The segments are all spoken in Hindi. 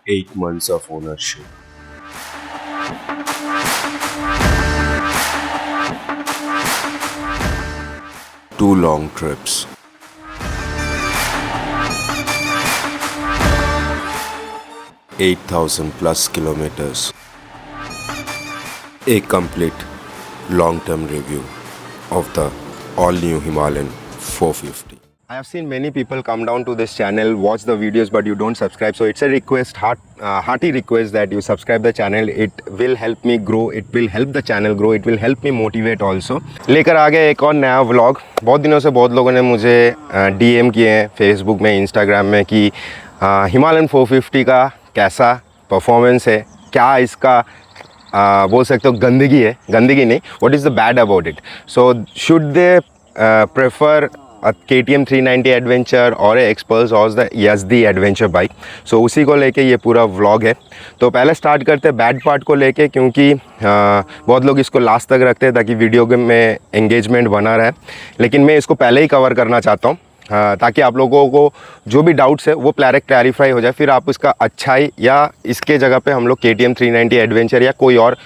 8 months of ownership. Two long trips. +8,000 kilometers. A complete long-term review of the all-new Himalayan 450. I have seen many people come down to this channel, watch the videos, but you don't subscribe. So it's a request, hearty request that you subscribe the channel. It will help me grow. It will help the channel grow. It will help me motivate also. लेकर आ गए एक और नया व्लॉग। बहुत दिनों से बहुत लोगों ने मुझे DM किए हैं फेसबुक में, इंस्टाग्राम में कि हिमालयन 450 का कैसा परफॉर्मेंस है, क्या इसका बोल सकते हो गंदगी है, गंदगी नहीं, what is the bad about it. So should they prefer a KTM 390 adventure और एक्सपल्स और द YZD एडवेंचर बाइक. सो उसी को लेके ये पूरा व्लॉग है. तो पहले स्टार्ट करते हैं बैड पार्ट को लेके, क्योंकि बहुत लोग इसको लास्ट तक रखते हैं ताकि वीडियो गेम में एंगेजमेंट बना रहे, लेकिन मैं इसको पहले ही कवर करना चाहता हूँ ताकि आप लोगों को जो भी डाउट्स है वो क्लैरिफाई हो जाए. फिर आप उसका अच्छाई या इसके जगह पे हम लोग KTM 390 एडवेंचर या कोई और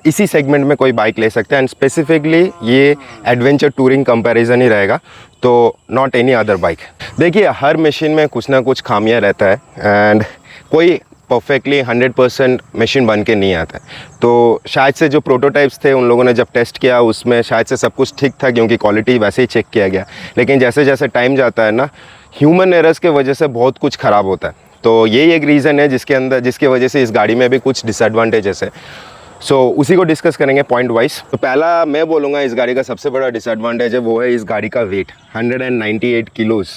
इसी सेगमेंट में कोई बाइक ले सकते हैं. एंड स्पेसिफिकली ये एडवेंचर टूरिंग कंपैरिजन ही रहेगा, तो नॉट एनी अदर बाइक. देखिए, हर मशीन में कुछ ना कुछ खामियां रहता है एंड कोई परफेक्टली 100% मशीन बन के नहीं आता है. तो शायद से जो प्रोटोटाइप्स थे उन लोगों ने जब टेस्ट किया उसमें शायद से सब कुछ ठीक था, क्योंकि क्वालिटी वैसे ही चेक किया गया. लेकिन जैसे जैसे टाइम जाता है ना, ह्यूमन एरर्स के वजह से बहुत कुछ ख़राब होता है. तो यही एक रीज़न है जिसके वजह से इस गाड़ी में भी कुछ डिसएडवांटेजेस है. सो उसी को डिस्कस करेंगे पॉइंट वाइज. तो पहला मैं बोलूँगा इस गाड़ी का सबसे बड़ा डिसएडवांटेज है, वो है इस गाड़ी का weight 198 kilos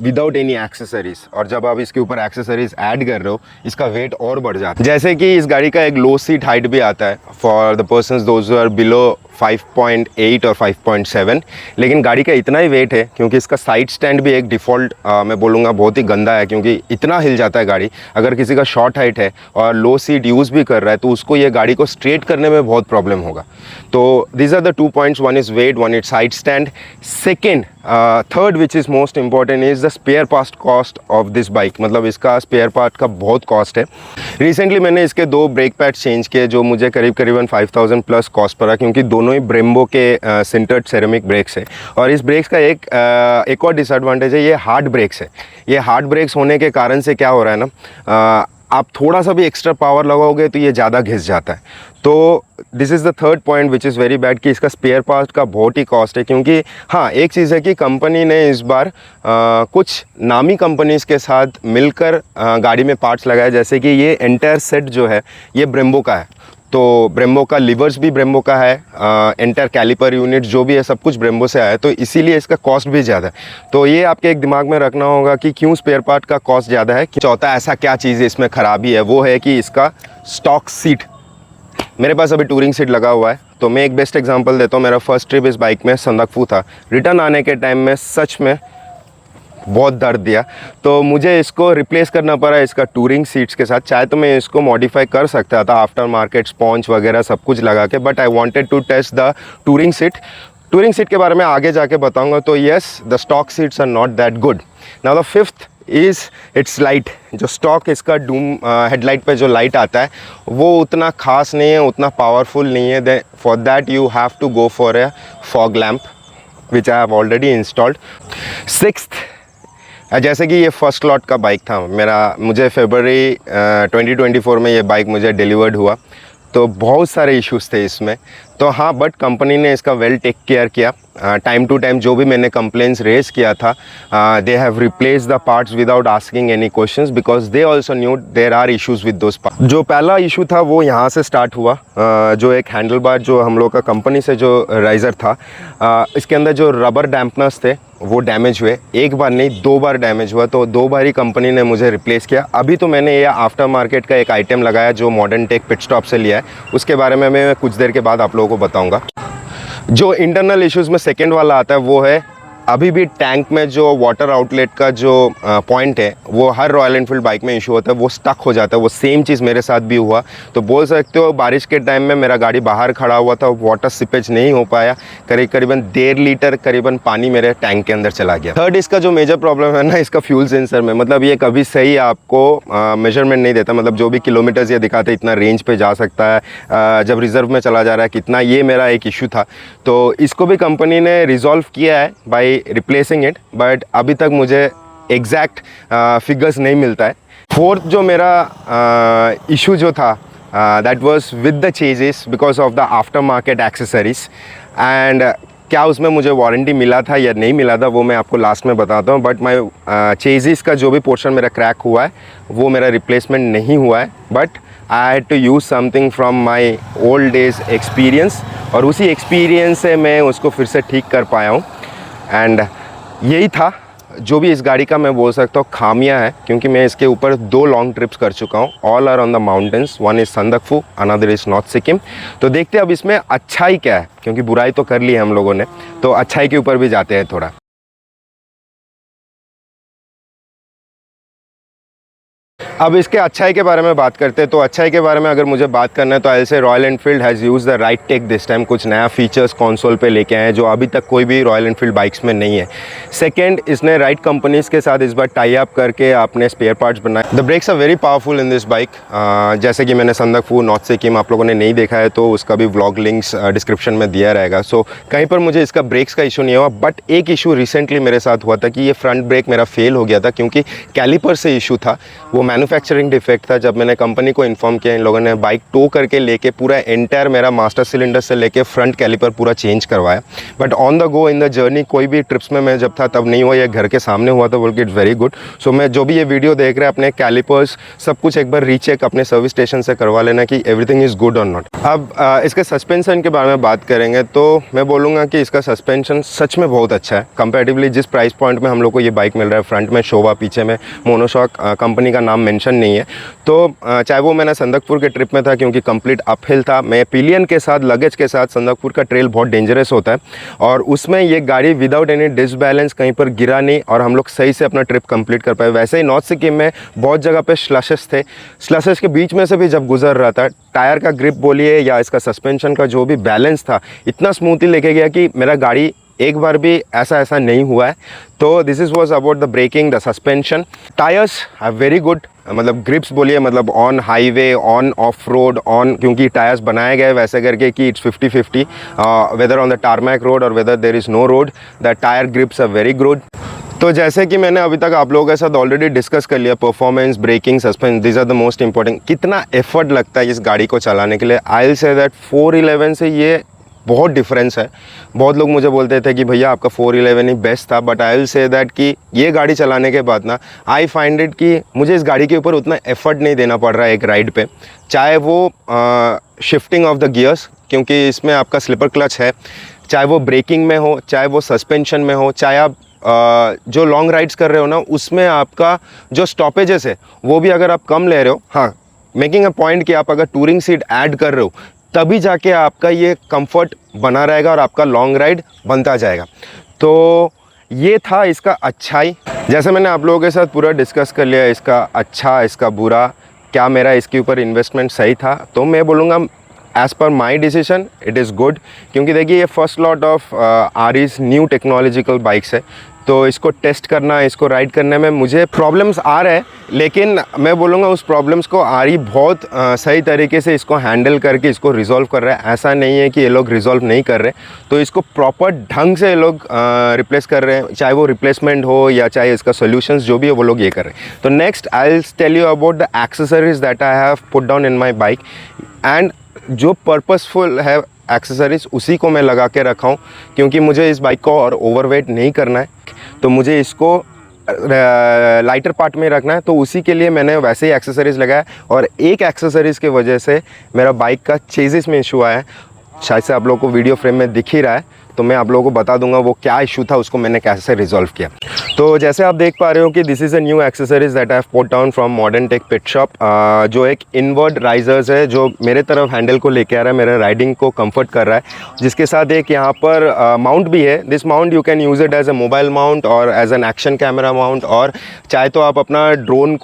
without any accessories. और जब आप इसके ऊपर एक्सेसरीज ऐड कर रहे हो इसका वेट और बढ़ जाता है. जैसे कि इस गाड़ी का एक लो सीट हाइट भी आता है for the persons those who are below 5.8 और 5.7. लेकिन गाड़ी का इतना ही वेट है क्योंकि इसका साइड स्टैंड भी एक डिफ़ॉल्ट मैं बोलूँगा बहुत ही गंदा है, क्योंकि इतना हिल जाता है गाड़ी. अगर किसी का शॉर्ट हाइट है और लो सीट यूज़ भी कर रहा है तो उसको ये गाड़ी को स्ट्रेट करने में बहुत प्रॉब्लम होगा. तो these are the 2 points. One is weight, one is side stand. Second, third which is most important is the spare part cost of this bike. मतलब इसका स्पेयर पार्ट का बहुत कॉस्ट है. रिसेंटली मैंने इसके 2 ब्रेक पैड्स चेंज किए जो मुझे करीबन 5,000+ कॉस्ट पड़ा, क्योंकि दोनों ही ब्रेम्बो के सिंटर्ड सेरेमिक ब्रेक्स है. और इस ब्रेक्स का एक और डिसएडवांटेज है, ये हार्ड ब्रेक्स है. ये हार्ड ब्रेक्स होने के कारण से क्या हो रहा है ना, आप थोड़ा सा भी एक्स्ट्रा पावर लगाओगे तो ये ज़्यादा घिस जाता है. तो this is the third point which is very bad कि इसका स्पेयर पार्ट का बहुत ही कॉस्ट है. क्योंकि हाँ, एक चीज़ है कि कंपनी ने इस बार कुछ नामी कंपनीज़ के साथ मिलकर गाड़ी में पार्ट्स लगाए, जैसे कि ये एंटायर सेट जो है ये ब्रेम्बो का है. तो ब्रेम्बो का लिवर्स भी ब्रेम्बो का है, एंटायर कैलिपर यूनिट जो भी है सब कुछ ब्रेम्बो से आया है, तो इसीलिए इसका कॉस्ट भी ज़्यादा है. तो ये आपके एक दिमाग में रखना होगा कि क्यों स्पेयर पार्ट का कॉस्ट ज़्यादा है. चौथा, ऐसा क्या चीज़ इसमें ख़राबी है, वो है कि इसका स्टॉक सीट. मेरे पास अभी टूरिंग सीट लगा हुआ है, तो मैं एक बेस्ट एग्जांपल देता हूँ. मेरा फर्स्ट ट्रिप इस बाइक में संदकफू था. रिटर्न आने के टाइम में सच में बहुत दर्द दिया, तो मुझे इसको रिप्लेस करना पड़ा इसका टूरिंग सीट्स के साथ. चाहे तो मैं इसको मॉडिफाई कर सकता था आफ्टर मार्केट स्पॉन्ज वगैरह सब कुछ लगा के, but I wanted to test the touring seat. Touring seat के बारे में आगे जाके बताऊंगा. तो yes, the stock seats are not that good. Now the fifth is its light. जो स्टॉक इसका डूम हेडलाइट पे जो लाइट आता है वो उतना खास नहीं है, उतना पावरफुल नहीं है. For that you have to go for a fog lamp which I have already installed. Sixth, जैसे कि ये फर्स्ट लॉट का बाइक था मुझे फरवरी 2024 में ये बाइक मुझे डिलीवर्ड हुआ, तो बहुत सारे इश्यूज़ थे इसमें. तो हाँ, बट कंपनी ने इसका वेल टेक केयर किया. टाइम टू टाइम जो भी मैंने कंप्लेंट्स रेज किया था, they have replace the parts without asking any questions, because they also knew there are issues with those parts. जो पहला इशू था वो यहाँ से स्टार्ट हुआ. जो एक हैंडल बार जो हम लोग का कंपनी से जो राइज़र था, इसके अंदर जो रबर डैम्पनर्स थे वो डैमेज हुए. एक बार नहीं, 2 बार डैमेज हुआ. तो 2 बार ही कंपनी ने मुझे रिप्लेस किया. अभी तो मैंने ये आफ्टर मार्केट का एक आइटम लगाया जो मॉडर्न टेक पिट स्टॉप से लिया है. उसके बारे में मैं कुछ देर के बाद आप लोगों को बताऊंगा. जो इंटरनल इश्यूज़ में सेकंड वाला आता है वो है अभी भी टैंक में जो वाटर आउटलेट का जो पॉइंट है वो हर रॉयल एनफील्ड बाइक में इशू होता है, वो स्टक हो जाता है। वो सेम चीज़ मेरे साथ भी हुआ। तो बोल सकते हो बारिश के टाइम में मेरा गाड़ी बाहर खड़ा हुआ था, वाटर सिपेज नहीं हो पाया, करीबन 1.5 लीटर करीबन पानी मेरे टैंक के अंदर चला गया। थर्ड इसका जो मेजर प्रॉब्लम है ना, इसका फ्यूल सेंसर में, मतलब ये कभी सही आपको मेजरमेंट नहीं देता, मतलब जो भी किलोमीटर्स ये दिखाते इतना रेंज पे जा सकता है, जब रिजर्व में चला जा रहा है कितना, ये मेरा एक इशू था। तो इसको भी कंपनी ने रिजॉल्व किया है बाय रिप्लेसिंग इट, बट अभी तक मुझे एग्जैक्ट फिगर्स नहीं मिलता है। फोर्थ जो मेरा इशू जो था, that was with the ceases because of the after market accessories. And क्या उसमें मुझे वारंटी मिला था या नहीं मिला था वो मैं आपको लास्ट में बताता हूँ। बट माई चेजिस का जो भी पोर्शन मेरा क्रैक हुआ है वो मेरा रिप्लेसमेंट नहीं हुआ है, but I had to use something from my old days experience, और उसी एक्सपीरियंस से मैं उसको फिर से ठीक कर पाया हूँ। एंड यही था जो भी इस गाड़ी का मैं बोल सकता हूँ खामियां है, क्योंकि मैं इसके ऊपर 2 लॉन्ग ट्रिप्स कर चुका हूँ। All are on the mountains, one is Sandakphu, another is north Sikkim. तो देखते हैं अब इसमें अच्छाई क्या है, क्योंकि बुराई तो कर ली है हम लोगों ने, तो अच्छाई के ऊपर भी जाते हैं थोड़ा। अब इसके अच्छाई के बारे में बात करते हैं। तो अच्छाई के बारे में अगर मुझे बात करना है तो ऐसे Royal Enfield has use the right take this time, कुछ नया फीचर्स कंसोल पे लेके आए हैं जो अभी तक कोई भी रॉयल एनफील्ड बाइक्स में नहीं है। सेकंड, इसने राइट कंपनीज़ के साथ इस बार टाई अप करके अपने स्पेयर पार्ट्स बनाए। The brakes are very powerful in this bike. जैसे कि मैंने संदकफू, नॉर्थ सिक्किम, आप लोगों ने नहीं देखा है तो उसका भी व्लॉग लिंक्स डिस्क्रिप्शन में दिया रहेगा। सो कहीं पर मुझे इसका ब्रेक्स का इशू नहीं हुआ, बट एक इशू रिसेंटली मेरे साथ हुआ था कि ये फ्रंट ब्रेक मेरा फेल हो गया था, क्योंकि कैलिपर से इशू था, वो मैन्युफैक्चरिंग डिफेक्ट था। जब मैंने कंपनी को इन्फॉर्म किया, इन लोगों ने बाइक टो करके लेके पूरा एंटायर मेरा मास्टर सिलेंडर से लेके फ्रंट कैलिपर पूरा चेंज करवाया। But on the go in the journey कोई भी ट्रिप्स में मैं जब था तब नहीं हुआ, ये घर के सामने हुआ था, बोल के इट्स वेरी गुड। सो मैं जो भी ये वीडियो देख रहे हैं अपने कैलिपर्स सब कुछ एक बार रीचेक अपने सर्विस स्टेशन से करवा लेना कि एवरीथिंग इज़ गुड और नॉट। अब इसके सस्पेंशन के बारे में बात करेंगे तो मैं बोलूँगा कि इसका सस्पेंशन सच में बहुत अच्छा है कंपैरेटिवली जिस प्राइस पॉइंट में हम लोग को ये बाइक मिल रहा है। फ्रंट में शोभा, पीछे में मोनोशॉक, कंपनी का नाम मेंशन नहीं है। तो चाहे वो मैंने संदकपुर के ट्रिप में था क्योंकि कंप्लीट अपहिल था, मैं पिलियन के साथ लगेज के साथ, संदकपुर का ट्रेल बहुत डेंजरस होता है और उसमें ये गाड़ी विदाउट एनी डिसबैलेंस कहीं पर गिरा नहीं और हम लोग सही से अपना ट्रिप कंप्लीट कर पाए। वैसे ही नॉर्थ सिक्किम में बहुत जगह पे स्लशेस थे, स्लशेस के बीच में से भी जब गुजर रहा था, टायर का ग्रिप बोलिए या इसका सस्पेंशन का जो भी बैलेंस था इतना स्मूथली लेके गया कि मेरा गाड़ी एक बार भी ऐसा नहीं हुआ है। तो this is was about the braking, the suspension. Tyres are very good, मतलब ग्रिप्स बोलिए, मतलब on highway, on off road, on, क्योंकि टायर्स बनाए गए वैसे करके कि it's 50-50 whether on the tarmac road और whether there is no road, the tyre grips are very good. तो जैसे कि मैंने अभी तक आप लोगों के साथ ऑलरेडी डिस्कस कर लिया, performance, braking, suspense, this are the most important. कितना एफर्ट लगता है इस गाड़ी को चलाने के लिए। आई विल से दैट 411 से ये बहुत डिफरेंस है। बहुत लोग मुझे बोलते थे कि भैया आपका 411 ही बेस्ट था, but I will say that कि ये गाड़ी चलाने के बाद ना आई फाइंड इट कि मुझे इस गाड़ी के ऊपर उतना एफर्ट नहीं देना पड़ रहा है एक राइड पे, चाहे वो शिफ्टिंग ऑफ द गियर्स, क्योंकि इसमें आपका स्लिपर क्लच है, चाहे वो ब्रेकिंग में हो, चाहे वो सस्पेंशन में हो, चाहे आप जो लॉन्ग राइड्स कर रहे हो ना उसमें आपका जो स्टॉपेजेस है वो भी अगर आप कम ले रहे हो, हाँ मेकिंग अ पॉइंट कि आप अगर टूरिंग सीट ऐड कर रहे हो तभी जाके आपका ये कंफर्ट बना रहेगा और आपका लॉन्ग राइड बनता जाएगा। तो ये था इसका अच्छाई। जैसे मैंने आप लोगों के साथ पूरा डिस्कस कर लिया इसका अच्छा, इसका बुरा, क्या मेरा इसके ऊपर इन्वेस्टमेंट सही था, तो मैं बोलूँगा as per my decision it is good. क्योंकि देखिए ये first lot of RE's new technological bikes है, तो इसको टेस्ट करना, इसको राइड करने में मुझे प्रॉब्लम्स आ रहे हैं, लेकिन मैं बोलूँगा उस प्रॉब्लम्स को आरई बहुत सही तरीके से इसको हैंडल करके इसको रिजॉल्व कर रहा है। ऐसा नहीं है कि ये लोग रिजॉल्व नहीं कर रहे, तो इसको प्रॉपर ढंग से ये लोग रिप्लेस कर रहे हैं, चाहे वो रिप्लेसमेंट हो या चाहे इसका सोल्यूशंस जो भी है वो लोग ये कर रहे हैं। तो next I will tell you about the accessories that I have put down in my bike, and जो पर्पसफुल है एक्सेसरीज उसी को मैं लगा के रखा हूँ, क्योंकि मुझे इस बाइक को और ओवरवेट नहीं करना है, तो मुझे इसको लाइटर पार्ट में रखना है, तो उसी के लिए मैंने वैसे ही एक्सेसरीज़ लगाया। और एक एक्सेसरीज़ की वजह से मेरा बाइक का चेजिस में इशू आया है, शायद से आप लोगों को वीडियो फ्रेम में दिख ही रहा है। तो मैं आप लोगों को बता दूंगा वो क्या इशू था, उसको मैंने कैसे रिजॉल्व किया। तो जैसे आप देख पा रहे हो कि this is a new accessories that I have put down from modern tech pit shop, जो एक इनवर्ड राइजर्स है जो मेरे तरफ हैंडल को लेके आ रहा है, मेरे राइडिंग को कंफर्ट कर रहा है, जिसके साथ एक यहाँ पर माउंट भी है। This mount you can use it as a mobile mount और as an action camera mount, और चाहे तो आप अपना ड्रोन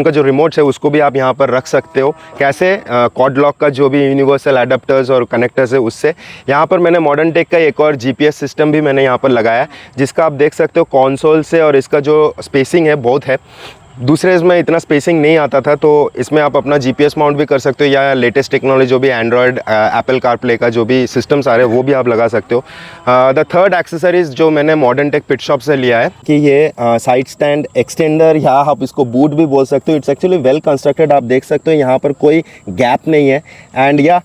का जो रिमोट है उसको भी आप यहाँ पर रख सकते हो। कैसे? कॉर्ड लॉक का जो भी यूनिवर्सल एडाप्टर्स और कनेक्टर्स है उससे। यहाँ पर मैंने मॉडर्न टेक का एक और जीपीएस सिस्टम भी मैंने यहाँ पर लगाया है, जिसका आप देख सकते हो कंसोल से और इसका जो स्पेसिंग है बहुत है। दूसरे इसमें इतना स्पेसिंग नहीं आता था, तो इसमें आप अपना जीपीएस माउंट भी कर सकते हो, या लेटेस्ट टेक्नोलॉजी जो भी एंड्रॉयड एप्पल कारप्ले का जो भी सिस्टम्स आ रहे हैं वो भी आप लगा सकते हो। द थर्ड एक्सेसरीज जो मैंने मॉडर्न टेक पिट शॉप से लिया है कि ये साइड स्टैंड एक्सटेंडर, या आप इसको बूट भी बोल सकते हो। इट्स एक्चुअली वेल कंस्ट्रक्टेड, आप देख सकते हो यहाँ पर कोई गैप नहीं है। एंड या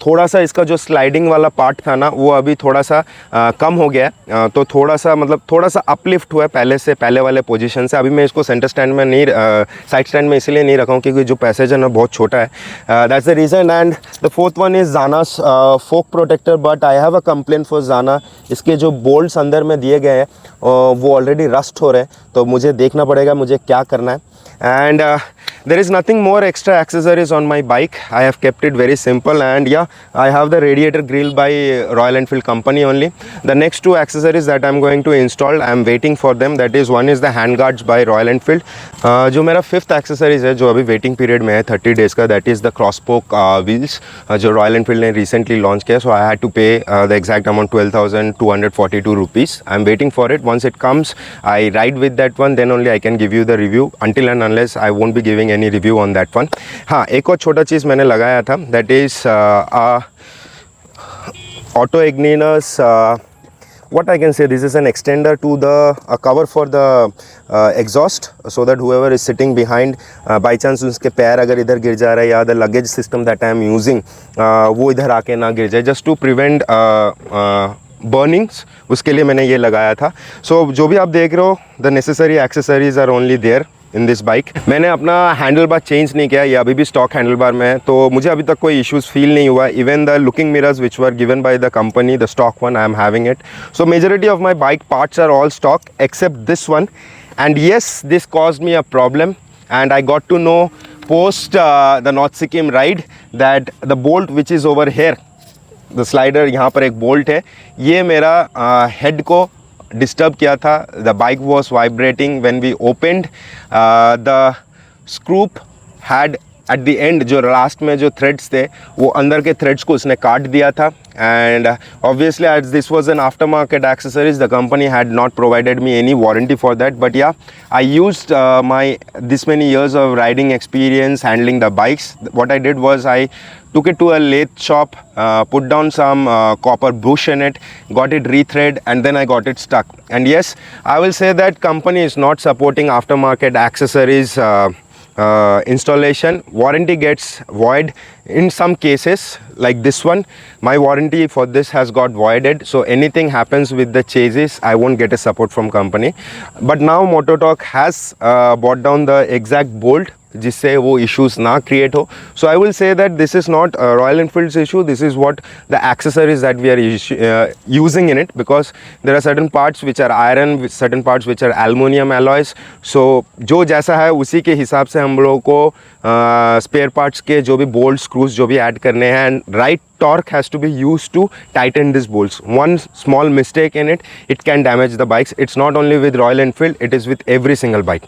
थोड़ा सा इसका जो स्लाइडिंग वाला पार्ट था ना वो अभी थोड़ा सा कम हो गया है, तो थोड़ा सा अपलिफ्ट हुआ है पहले वाले पोजीशन से। अभी मैं इसको सेंटर स्टैंड में नहीं, साइड स्टैंड में इसलिए नहीं रखा हूँ क्योंकि जो पैसेज है ना बहुत छोटा है, that's the reason. And the fourth one is Zana's fork protector, but I have a complaint for Zana. इसके जो बोल्ट्स अंदर में दिए गए हैं वो ऑलरेडी रस्ट हो रहे हैं, तो मुझे देखना पड़ेगा मुझे क्या करना है। And there is nothing more extra accessories on my bike. I have kept it very simple, and yeah, I have the radiator grill by Royal Enfield company only. The next two accessories that I'm going to install, I'm waiting for them. That is, one is the hand guards by Royal Enfield. जो मेरा फिफ्थ एक्सेसरीज है जो अभी वेटिंग पीरियड में है 30 डेज़ का, that is the crosspoke wheels जो रॉयल एनफील्ड ने रिसेंटली लॉन्च किया। So I had to pay the exact amount 12,242 rupees. I am waiting for it. Once it comes I ride with that one, then only I can give you the review. Until and unless I won't be giving any review on that one. हाँ, एक और छोटा चीज़ मैंने लगाया था, that is auto इग्निनस, what I can say, this is an extender to the cover for the exhaust, so that whoever is sitting behind, by chance उसके पैर अगर इधर गिर जा रहा है, या the luggage system that I am using वो इधर आके ना गिर जाए, just to prevent burnings, उसके लिए मैंने ये लगाया था। So जो भी आप देख रहे हो, the necessary accessories are only there in this bike. मैंने अपना हैंडल बार चेंज नहीं किया, ये अभी भी स्टॉक हैंडल बार में है, तो मुझे अभी तक कोई इश्यूज़ फील नहीं हुआ। Even the looking mirrors which were given by the company, the stock one, I am having it. So majority of my bike parts are all stock except this one. And yes, this caused me a problem, and I got to know post the north Sikkim ride that the bolt which is over here, the slider, यहाँ पर एक बोल्ट है, ये मेरा हेड को डिस्टर्ब किया था। The bike was vibrating when we opened, the screw had at the end, जो लास्ट में जो थ्रेड्स थे वो अंदर के थ्रेड्स को उसने काट दिया था। And obviously as this was an aftermarket accessories, the company had not provided me any warranty for that, but yeah, I used my this many years of riding experience handling the bikes. What I did was I took it to a lathe shop, put down some copper bush in it, got it rethread, and then I got it stuck. And yes, I will say that company is not supporting aftermarket accessories installation. Warranty gets void in some cases, like this one. My warranty for this has got voided, so anything happens with the chassis, I won't get a support from company. But now Mototalk has brought down the exact bolt जिससे वो इश्यूज ना क्रिएट हो। So I will say that this is not Royal Enfield's issue, this is what the accessories that we are using in it, because there are certain parts which are iron, certain parts which are aluminium alloys. So जो जैसा है उसी के हिसाब से हम लोगों को स्पेयर पार्ट्स के जो भी बोल्ट स्क्रूज जो भी ऐड करने हैं, and right torque has to be used to tighten these bolts. One small mistake in it, it can damage the bikes. It's not only with Royal Enfield, it is with every single bike.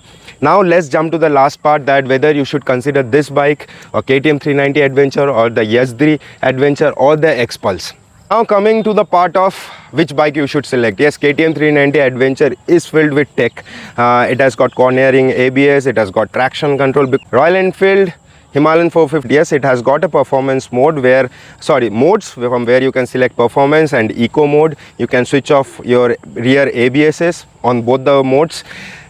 Now let's jump to the last part, that whether you should consider this bike or KTM 390 Adventure or the Yazdri Adventure or the X-Pulse. Now coming to the part of which bike you should select. Yes, KTM 390 Adventure is filled with tech. It has got cornering ABS, it has got traction control. Royal Enfield Himalayan 450, yes, it has got a performance mode modes from where you can select performance and eco mode. You can switch off your rear ABSs on both the modes.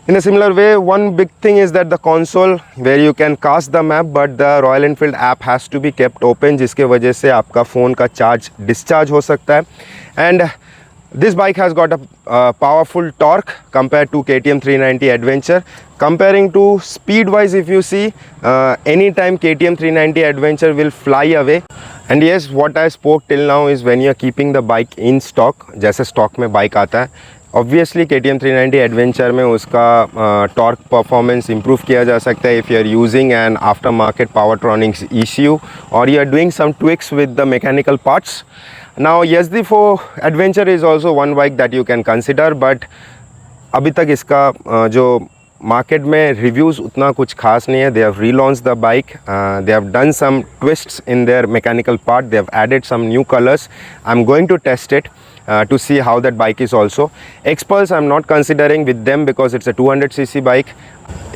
In a similar way, one big thing is that the console where you can cast the map, but the Royal Enfield app has to be kept open, जिसके वजह से आपका फ़ोन का चार्ज डिस्चार्ज हो सकता है। And This bike has got a powerful torque compared to KTM 390 Adventure. Comparing to speed wise, if you see, anytime KTM 390 Adventure will fly away. And yes, what I spoke till now is when you are keeping the bike in stock, जैसे stock में bike आता है, obviously KTM 390 Adventure में उसका torque performance improve किया जा सकता है if you are using an aftermarket Powertronics ECU or you are doing some tweaks with the mechanical parts. Now SD4 Adventure is also one bike that you can consider, but अभी तक इसका जो मार्केट में रिव्यूज़ उतना कुछ खास नहीं है. They have relaunched the bike, they have done some twists in their mechanical part, they have added some new colors. I'm going to test it to see how that bike is also. Xpulse I'm not considering with them because it's a 200cc bike.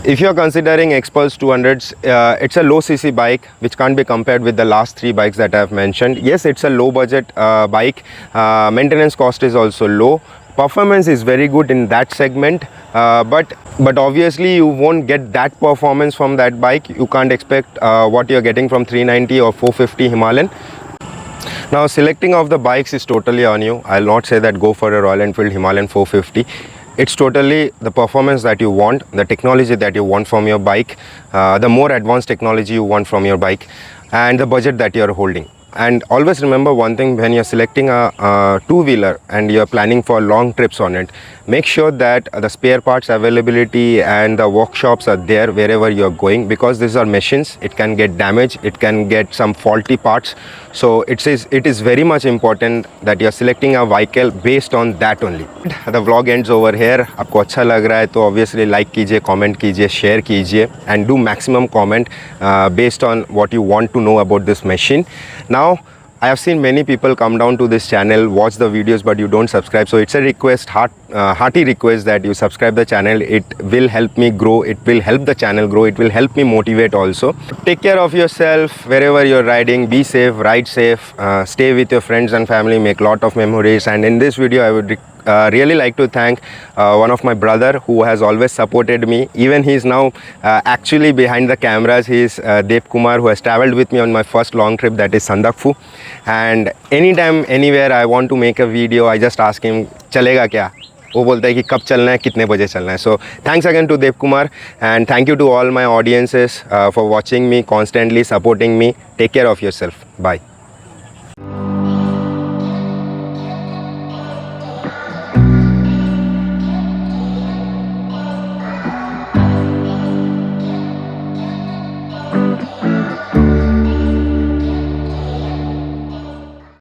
If you're considering Xpulse 200s, it's a low cc bike which can't be compared with the last three bikes that I've mentioned. Yes, it's a low budget bike, maintenance cost is also low. Performance is very good in that segment, but obviously you won't get that performance from that bike. You can't expect what you're getting from 390 or 450 Himalayan. Now selecting of the bikes is totally on you. I'll not say that go for a Royal Enfield Himalayan 450. It's totally the performance that you want, the technology that you want from your bike, the more advanced technology you want from your bike, and the budget that you're holding. And always remember one thing, when you're selecting a two-wheeler and you're planning for long trips on it, make sure that the spare parts availability and the workshops are there wherever you're going, because these are machines. It can get damaged, it can get some faulty parts. So it is very much important that you're selecting a vehicle based on that only. The vlog ends over here. आपको अच्छा लग रहा है तो obviously like कीजिए, comment कीजिए, share कीजिए, and do maximum comment based on what you want to know about this machine. Now I have seen many people come down to this channel, watch the videos, but you don't subscribe. So it's a request, hearty request that you subscribe the channel. It will help me grow. It will help the channel grow. It will help me motivate also. Take care of yourself wherever you're riding. Be safe, ride safe, stay with your friends and family, make lot of memories. And in this video, I would really like to thank one of my brother who has always supported me. Even he is now actually behind the cameras. He is Dev Kumar, who has traveled with me on my first long trip, that is Sandakphu. And anytime, anywhere I want to make a video, I just ask him, चलेगा क्या? वो बोलता है कि कब चलना है, कितने बजे चलना है. So thanks again to Dev Kumar, and thank you to all my audiences for watching me, constantly supporting me. Take care of yourself. Bye.